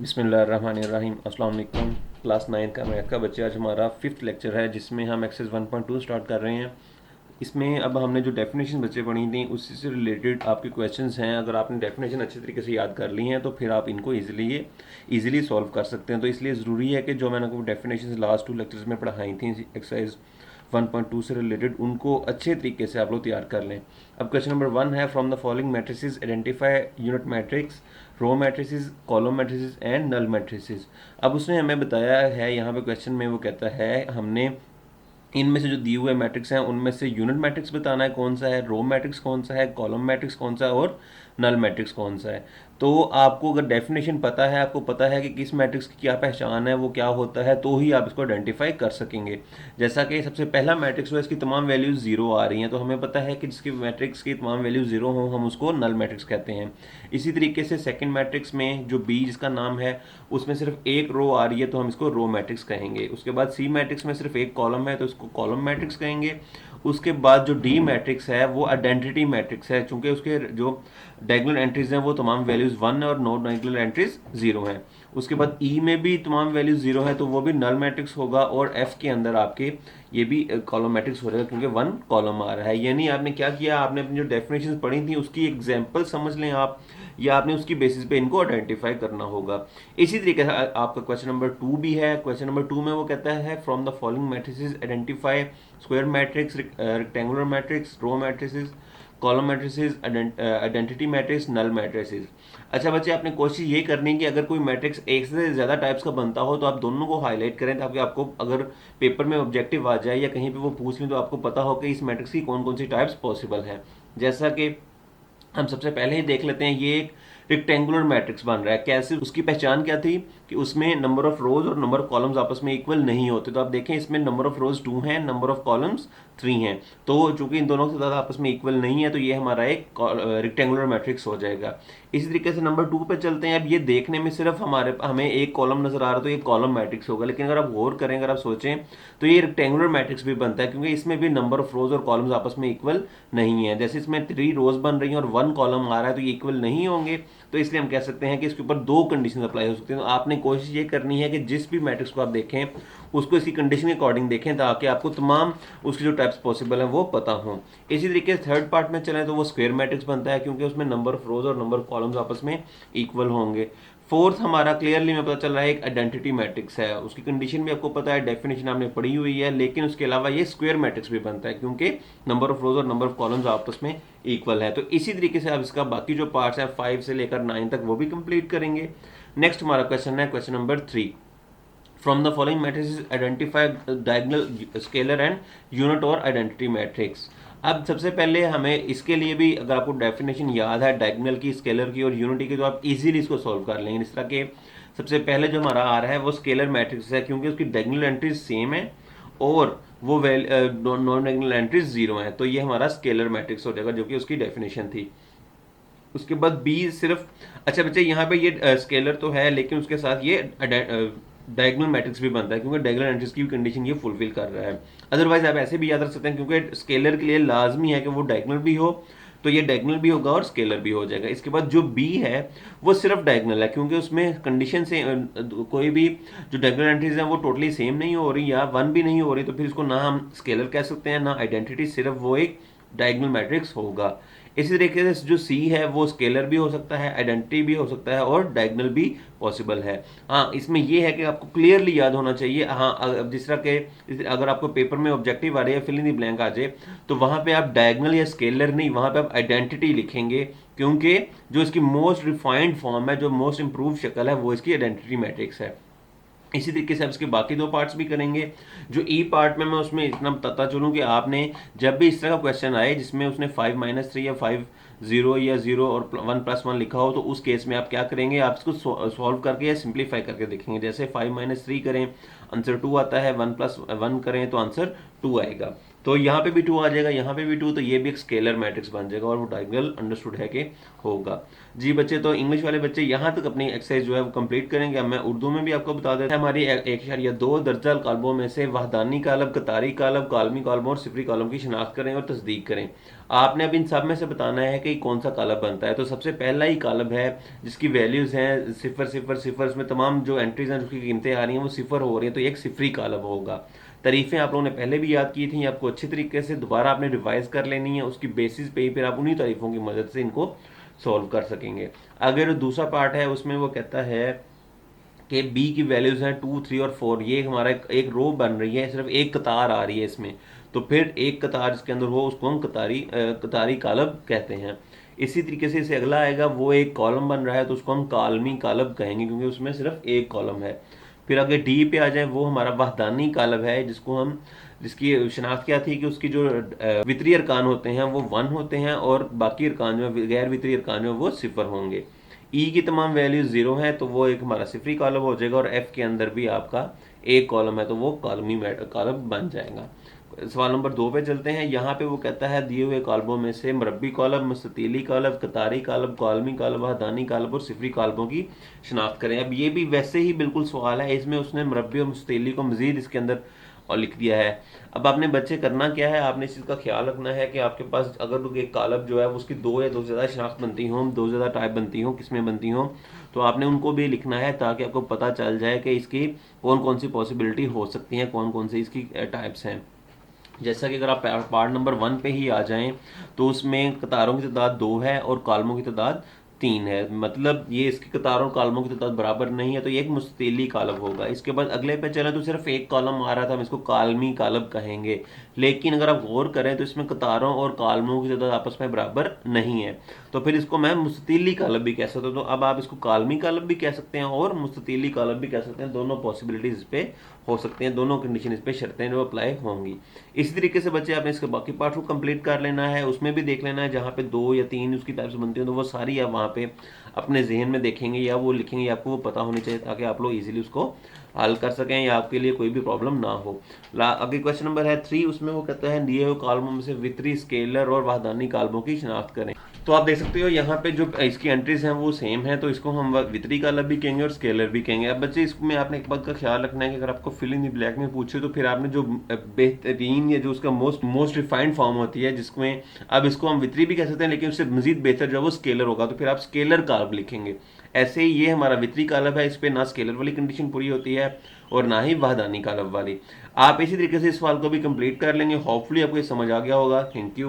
बिस्मिल्लाहिर्रहमानिर्रहीम। अस्सलाम वालेकुम। क्लास 9 का मैथ का बच्चे, आज हमारा 5th लेक्चर है जिसमें हम एक्सरसाइज 1.2 स्टार्ट कर रहे हैं। इसमें अब हमने जो डेफिनेशन बच्चे पढ़ी थी उसी से रिलेटेड आपके क्वेश्चंस हैं। अगर आपने डेफिनेशन अच्छे तरीके से याद कर ली हैं तो फिर आप इनको ईजिली सॉल्व कर सकते हैं। तो इसलिए ज़रूरी है कि जो मैंने आपको डेफिनेशन लास्ट 2 लेक्चर्स में पढ़ाई थी एक्सरसाइज 1.2 से रिलेटेड, उनको अच्छे तरीके से आप लोग तैयार कर लें। अब क्वेश्चन नंबर 1 है, from the following matrices identify unit matrix, row matrices, column matrices and null matrices. अब उसने हमें बताया है यहाँ पे क्वेश्चन में, वो कहता है हमने इनमें से जो दिए हुए मैट्रिक्स हैं उनमें से यूनिट मैट्रिक्स बताना है कौन सा है, रो मैट्रिक्स कौन सा है, कॉलम मैट्रिक्स कौन सा है और नल मैट्रिक्स कौन सा है। तो आपको अगर डेफिनेशन पता है, आपको पता है कि किस मैट्रिक्स की क्या पहचान है, वो क्या होता है, तो ही आप इसको आइडेंटिफाई कर सकेंगे। जैसा कि सबसे पहला मैट्रिक्स हुआ, इसकी तमाम वैल्यूज जीरो आ रही हैं, तो हमें पता है कि जिसकी मैट्रिक्स की तमाम वैल्यू जीरो हो हम उसको नल मैट्रिक्स कहते हैं। इसी तरीके से सेकंड मैट्रिक्स में जो बी जिसका नाम है उसमें सिर्फ एक रो आ रही है तो हम इसको रो मैट्रिक्स कहेंगे। उसके बाद सी मैट्रिक्स में सिर्फ एक कॉलम है तो इसको कॉलम मैट्रिक्स कहेंगे। उसके बाद जो डी मैट्रिक्स है वो आइडेंटिटी मैट्रिक्स है, चूंकि उसके जो डायगोनल एंट्रीज हैं वो तमाम वैल्यूज 1 है और नो डायगोनल एंट्रीज 0 हैं। उसके बाद ई में भी तमाम वैल्यूज 0 है तो वो भी नल मैट्रिक्स होगा। और एफ के अंदर आपके ये भी कॉलम मैट्रिक्स हो जाएगा क्योंकि 1 कॉलम आ रहा है। यानी आपने क्या किया, आपने अपनी जो डेफिनेशन पढ़ी थी उसकी एग्जाम्पल समझ लें आप, या आपने उसकी बेसिस पे इनको आइडेंटिफाई करना होगा। इसी तरीके से आपका क्वेश्चन नंबर 2 भी है। क्वेश्चन नंबर 2 में वो कहता है, from the following matrices identify square matrix, rectangular matrix, row matrices, column matrices, identity matrix, null matrices. अच्छा बच्चे, आपने कोशिश ये करनी है कि अगर कोई मैट्रिक्स एक से ज़्यादा टाइप्स का बनता हो तो आप दोनों को हाईलाइट करें, ताकि आपको अगर पेपर में ऑब्जेक्टिव आ जाए या कहीं पे वो पूछ लें तो आपको पता हो कि इस मैट्रिक्स की कौन कौन सी टाइप्स पॉसिबल है। जैसा कि हम सबसे पहले ही देख लेते हैं, ये एक रेक्टेंगुलर मैट्रिक्स बन रहा है। कैसे, उसकी पहचान क्या थी कि उसमें नंबर ऑफ रोज और नंबर ऑफ कॉलम्स आपस में इक्वल नहीं होते। तो आप देखें इसमें नंबर ऑफ रोज 2 हैं, नंबर ऑफ कॉलम्स 3 हैं। तो चूंकि इन दोनों से ज़्यादा आपस में इक्वल नहीं है तो ये हमारा एक रेक्टेंगुलर मैट्रिक्स हो जाएगा। इसी तरीके से नंबर 2 पे चलते हैं। अब ये देखने में सिर्फ हमें एक कॉलम नजर आ रहा है तो ये कॉलम मैट्रिक्स होगा, लेकिन अगर आप गौर करें, अगर आप सोचें तो ये रेक्टेंगुलर मैट्रिक्स भी बनता है क्योंकि इसमें भी नंबर ऑफ रोज और कॉलम्स आपस में इक्वल नहीं है। जैसे इसमें 3 रोज बन रही हैं और 1 कॉलम आ रहा है तो ये इक्वल नहीं होंगे। तो इसलिए हम कह सकते हैं कि इसके ऊपर 2 कंडीशन अप्लाई हो सकती हैं। तो आपने कोशिश ये करनी है कि जिस भी मैट्रिक्स को आप देखें उसको इसकी कंडीशन के अकॉर्डिंग देखें, ताकि आपको तमाम उसकी जो टाइप्स पॉसिबल हैं वो पता हो। इसी तरीके से थर्ड पार्ट में चलें तो वो स्क्वायर मैट्रिक्स बनता है क्योंकि उसमें नंबर ऑफ रोज और नंबर ऑफ कॉलम्स आपस में इक्वल होंगे। फोर्थ हमारा क्लियरली में पता चल रहा है एक आइडेंटिटी मैट्रिक्स है। उसकी कंडीशन भी आपको पता है, डेफिनेशन आपने पढ़ी हुई है, लेकिन उसके अलावा ये स्क्वायर मैट्रिक्स भी बनता है क्योंकि नंबर ऑफ रोज और नंबर ऑफ कॉलम्स आपस में इक्वल है। तो इसी तरीके से आप इसका बाकी जो पार्ट्स हैं 5 से लेकर 9 तक वो भी कंप्लीट करेंगे। नेक्स्ट हमारा क्वेश्चन है question number 3, from the following matrices identify diagonal, scalar and unit और आइडेंटिटी मैट्रिक्स। अब सबसे पहले हमें इसके लिए भी, अगर आपको डेफिनेशन याद है डायगोनल की, स्केलर की और यूनिटी की, तो आप इजीली इसको सॉल्व कर लेंगे। इस तरह के सबसे पहले जो हमारा आ रहा है वो स्केलर मैट्रिक्स है क्योंकि उसकी डायगोनल एंट्रीज सेम है और वो नॉन डायगोनल एंट्रीज 0 है। तो ये हमारा स्केलर मैट्रिक्स हो जाएगा जो कि उसकी डेफिनेशन थी। उसके बाद बी सिर्फ, अच्छा बच्चे यहाँ पे ये स्केलर तो है लेकिन उसके साथ ये डायगोनल मैट्रिक्स भी बनता है क्योंकि डायगोनल एंट्रीज की कंडीशन ये फुलफिल कर रहा है। अदरवाइज आप ऐसे भी याद रख सकते हैं क्योंकि स्केलर के लिए लाजमी है कि वो डायगोनल भी हो, तो ये डायगोनल भी होगा और स्केलर भी हो जाएगा। इसके बाद जो बी है वो सिर्फ डायगोनल है क्योंकि उसमें कंडीशन से कोई भी जो डायगोनल एंट्रीज हैं वो टोटली सेम नहीं हो रही या 1 भी नहीं हो रही, तो फिर इसको ना हम स्केलर कह सकते हैं ना आइडेंटिटी, सिर्फ वो एक डायगोनल मैट्रिक्स होगा। इसी तरीके से जो सी है वो स्केलर भी हो सकता है, आइडेंटिटी भी हो सकता है और डायगोनल भी पॉसिबल है। हाँ, इसमें यह है कि आपको क्लियरली याद होना चाहिए। हाँ, जिस तरह के अगर आपको पेपर में ऑब्जेक्टिव आ रही है, फिल इन द ब्लैंक आ जाए, तो वहां पे आप डायगोनल या स्केलर नहीं, वहां पे आप आइडेंटिटी लिखेंगे क्योंकि जो इसकी मोस्ट रिफाइंड फॉर्म है, जो मोस्ट इंप्रूव शक्ल है, वो इसकी आइडेंटिटी मैट्रिक्स है। इसी तरीके से आप इसके बाकी 2 पार्ट्स भी करेंगे। जो ई पार्ट में मैं उसमें इतना बताता चलूँ कि आपने जब भी इस तरह का क्वेश्चन आए जिसमें उसने 5-3 या 5-0 या 0 और 1+1 लिखा हो, तो उस केस में आप क्या करेंगे, आप इसको सॉल्व करके या सिंप्लीफाई करके देखेंगे। जैसे 5-3 करें आंसर 2 आता है, 1+1 करें तो आंसर 2 आएगा। तो यहाँ पे भी 2 आ जाएगा, यहाँ पे भी 2, तो ये भी एक स्केलर मैट्रिक्स बन जाएगा और वो डायगोनल अंडरस्टूड है कि होगा। जी बच्चे, तो इंग्लिश वाले बच्चे यहाँ तक अपनी एक्सरसाइज जो है वो कंप्लीट करेंगे। अब मैं उर्दू में भी आपको बता देता हूँ। हमारी 1.2 दर्जन कालमों में से वहदानी कालब, कतारी कालब, कालमी कालमों और सिफरी कालम की शिनाख्त करें और तस्दीक करें। आपने अब इन सब में से बताना है कि कौन सा कालब बनता है। तो सबसे पहला ही कालब है जिसकी वैल्यूज़ हैं 0 0 0, इसमें तमाम जो एंट्रीज हैं उसकी कीमतें आ रही हैं वो 0 हो रही हैं, तो एक सिफरी कालब होगा। तारीफ़ें आप लोगों ने पहले भी याद की थी, आपको अच्छी तरीके से दोबारा आपने रिवाइज कर लेनी है, उसकी बेसिस पे ही फिर आप उन्हीं तारीफ़ों की मदद से इनको सॉल्व कर सकेंगे। अगर दूसरा पार्ट है उसमें वो कहता है कि बी की वैल्यूज़ हैं 2, 3 और 4, ये हमारा एक रो बन रही है, सिर्फ एक कतार आ रही है इसमें, तो फिर एक कतार जिसके अंदर हो उसको हम कतारी कालब कहते हैं। इसी तरीके से इसे अगला आएगा, वो एक कॉलम बन रहा है तो उसको हम कालमी कालब कहेंगे क्योंकि उसमें सिर्फ एक कॉलम है। फिर अगर डी पे आ जाए, वो हमारा वहदानी कालब है जिसको हम जिसकी शनाख्त क्या थी कि उसकी जो वितरी अरकान होते हैं वो 1 होते हैं और बाकी अरकान जो गैर वितरी अरकान जो वो 0 होंगे। ई की तमाम वैल्यूज 0 हैं तो वो एक हमारा सिफरी कॉलम हो जाएगा और एफ के अंदर भी आपका एक कॉलम है तो वो कॉलमी कॉलम बन जाएगा। सवाल नंबर 2 पे चलते हैं। यहाँ पे वो कहता है दिए हुए कॉलमों में से मरबी कॉलम, मुस्ततीली कॉलम, कतारी कॉलम, कॉलमी कॉलम, वहदानी कॉलम और सिफरी कॉलमों की शनाख्त करें। अब ये भी वैसे ही बिल्कुल सवाल है, इसमें उसने मरबी और मुस्ततीली को मजीद इसके अंदर और लिख दिया है। अब आपने बच्चे करना क्या है, आपने इस चीज़ का ख्याल रखना है कि आपके पास अगर एक कालब जो है उसकी 2 या 2 से ज़्यादा शनाख्त बनती हों, 2 से ज़्यादा टाइप बनती हों, किस्में बनती हों, तो आपने उनको भी लिखना है ताकि आपको पता चल जाए कि इसकी कौन कौन सी पॉसिबिलिटी हो सकती हैं, कौन कौन सी इसकी टाइप्स हैं। जैसा कि अगर आप पार्ट नंबर 1 पे ही आ जाएं तो उसमें कतारों की तादाद 2 है और कॉलमों की तादाद 3 है, मतलब ये इसकी कतारों और कॉलमों की तादाद बराबर नहीं है, तो ये एक मुस्ततीली कालब होगा। इसके बाद अगले पे चले तो सिर्फ एक कॉलम आ रहा था, हम इसको कालमी कालब कहेंगे। लेकिन अगर आप गौर करें तो इसमें कतारों और कॉलमों की तादाद आपस में बराबर नहीं है, तो फिर इसको मैं मुस्ततीली कालब भी कह सकता हूँ। तो अब आप इसको कालमी कालब भी कह सकते हैं और मुस्ततीली कालब भी कह सकते हैं, दोनों पॉसिबिलिटीज इस पे हो सकती हैं, दोनों कंडीशन इस पे शर्तें जो अप्लाई होंगी। इसी तरीके से बच्चे आपने इसके बाकी पार्ट को कंप्लीट कर लेना है, उसमें भी देख लेना है जहाँ पे 2 या 3 उसकी टाइप्स बनती हैं तो वो सारी आप वहाँ पे अपने जहन में देखेंगे या वो लिखेंगे, आपको वो पता होनी चाहिए ताकि आप लोग इजीली उसको हल कर सकें या आपके लिए कोई भी प्रॉब्लम ना हो। अगले क्वेश्चन नंबर है 3, उसमें वो कहता है दिए हुए कॉलमों में से वितरी, स्केलर और वहदानी कॉलमों की शिनाख्त करें। तो आप देख सकते हो यहाँ पे जो इसकी एंट्रीज हैं वो सेम है, तो इसको हम वितरी कालब भी कहेंगे और स्केलर भी कहेंगे। अब बच्चे इसमें आपने एक बात का ख्याल रखना है कि अगर आपको फिल इन द ब्लैक में पूछे तो फिर आपने जो बेहतरीन या जो उसका मोस्ट रिफाइंड फॉर्म होती है जिसमें अब इसको हम वितरी भी कह सकते हैं लेकिन उससे मजीद बेहतर जो वो स्केलर होगा, तो फिर आप स्केलर कालब लिखेंगे। ऐसे ही ये हमारा वितरी कालब है, इस पर ना स्केलर वाली कंडीशन पूरी होती है और ना ही वहदानी कालब वाली। आप इसी तरीके से इस सवाल को भी कंप्लीट कर लेंगे। होपफुली आपको ये समझ आ गया होगा। Thank you.